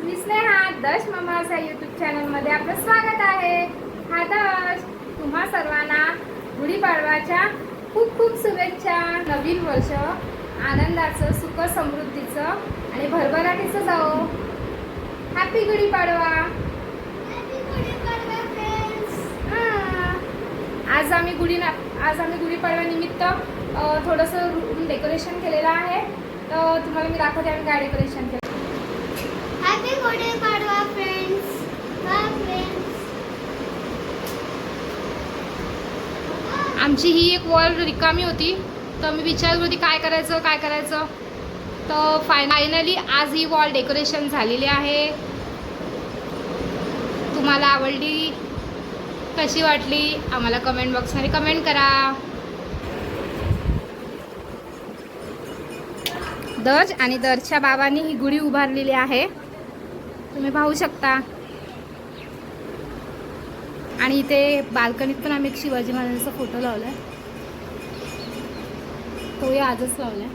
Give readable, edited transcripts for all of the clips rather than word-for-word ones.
मी स्नेहा दश मम्माच्या यूट्यूब चॅनलमध्ये आपलं स्वागत आहे. हा दश तुम्हा सर्वांना गुढीपाडवाच्या खूप खूप शुभेच्छा. नवीन वर्ष आनंदाचं, सुख समृद्धीचं आणि भरभराटीचं जाओ. हॅपी गुढीपाडवा. आज आम्ही गुढीपाडवा निमित्त थोडंसं रूम डेकोरेशन केलेलं आहे. तर तुम्हाला मी दाखवते आम्ही काय डेकोरेशन केलं. Happy Gudi Padwa friends. आमची ही एक वॉल रिकामी होती, तर मी विचारत होती काय करायचं. तर फायनली आज ही वॉल डेकोरेशन झालेली आहे. तुम्हाला आवडली, कशी वाटली आम्हाला कमेंट बॉक्समध्ये कमेंट करा. दर्श आणि दर्शच्या बाबांनी ही गुढी उभारलेली आहे, तुम्ही पाहू शकता. आणि इथे बाल्कनीत पण आम्ही एक शिवाजी महाराजांचा फोटो लावलाय, तोही आजच लावलाय.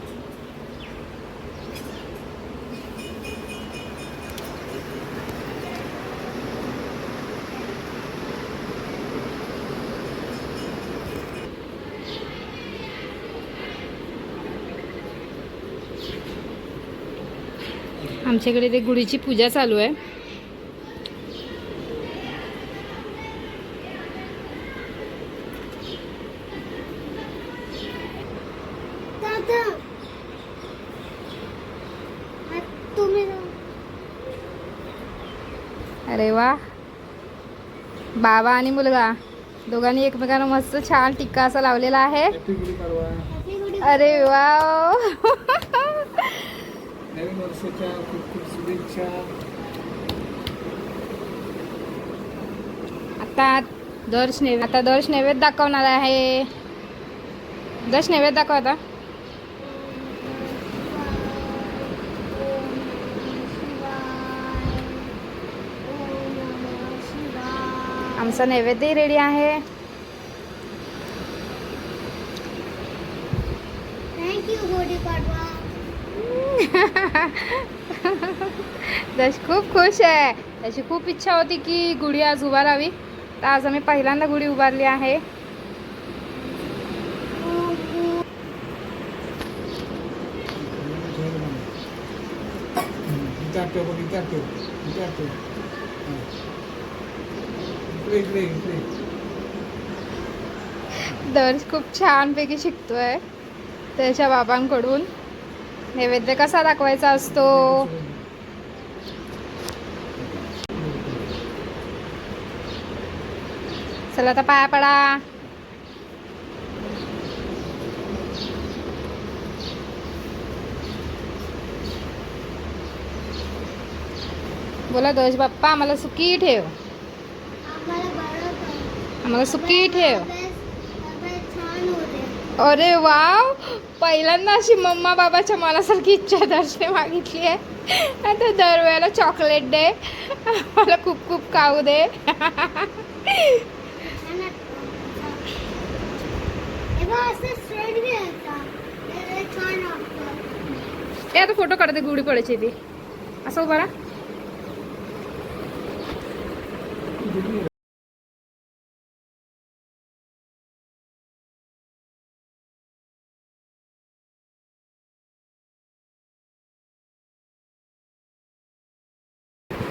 आमच्याकडे ते गुढीची पूजा चालू आहे. अरे वा, बाबा आणि मुलगा दोघांनी एकमेकांना मस्त छान टिक्का असा लावलेला आहे. अरे वा, नवीन वर्षाच्या खूप खूप शुभेच्छा. आता दर्श नैवेद्य दाखवणार आहे. दर्श नैवेद्य दाखव आता. आमचा नैवेद्यही रेडी आहे. थँक्यू गुढीपाडवा. दर्श खूप खुश आहे. त्याची खूप इच्छा होती की गुढी आज उभारावी, तर आज आम्ही पहिल्यांदा गुढी उभारली आहे. दर्श खूप छानपैकी शिकतोय त्याच्या बाबांकडून नैवेद्य कसा दाखवायचा असतो. चला आता पाया पडा. बोला दर्श बाप्पा आम्हाला सुखी ठेव, आम्हाला सुखी ठेव. अरे वाव, पहिल्यांदा अशी मम्मा बाबाच्या मनासारखी इच्छा दर्शने मागितली आहे. आता दरवेळेला चॉकलेट दे, मला खूप खूप खाऊ दे. ए आता फोटो काढते गुढी पडायची ती असं उभा राहा.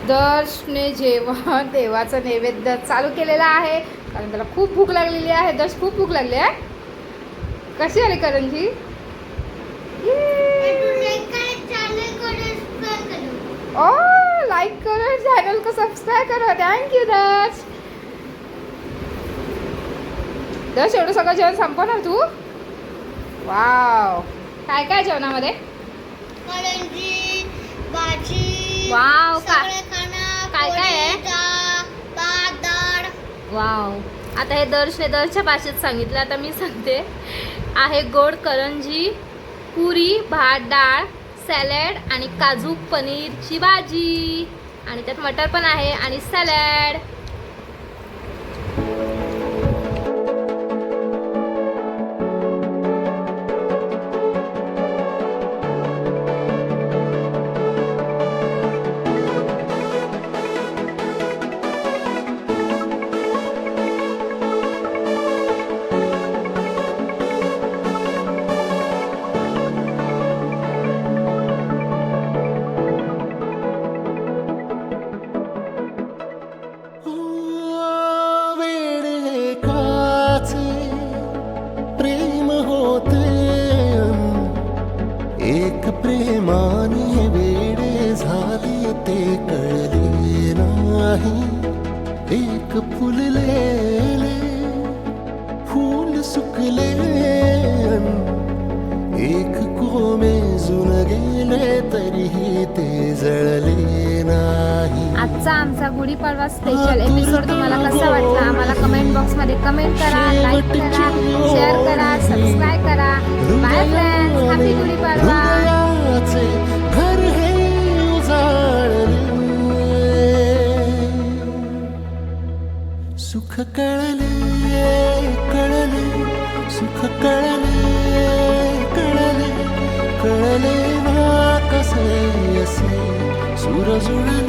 दर्शने जेव्हा देवाचं नैवेद्य चालू केलेला आहे, कारण त्याला खूप भूक लागलेली आहे. दर्श खूप भूक लागली आहे. कशी आली करंजी? ओ लाईक करो, चॅनल को सबस्क्राईब करो. थँक्यू दर्श. दर्श एवढं सगळं जेवण संपवणार तू? वाव, काय काय जेवणामध्ये? करंजी, भाजी, वाव, काय काय आहे? भात, डाळ. वाव. आता हे दर्शच्या भाषेत सांगितलं, आता मी सांगते. आहे गोड करंजी, पुरी, भात, डाळ, सॅलड आणि काजू पनीरची भाजी, आणि त्यात मटर पण आहे आणि सॅलड. प्रेमाने हे वेडे झाले ते कळले नाही. एक फुललेले फूल सुकले एक कोमेजून गेले तरीही ते जळले नाही. आजचा आमचा गुढीपाडवा स्पेशल एपिसोड तुम्हाला कसा वाटला आम्हाला कमेंट बॉक्स मध्ये कमेंट करा, लाईक करा, शेअर करा, सबस्क्राईब करा. Bye friends, happy Gudi Padwa. हृदयाचे घर हे उजाळले सुख कळले कळले सुख कळले कळले कळले ना कसे असे सूर जुळले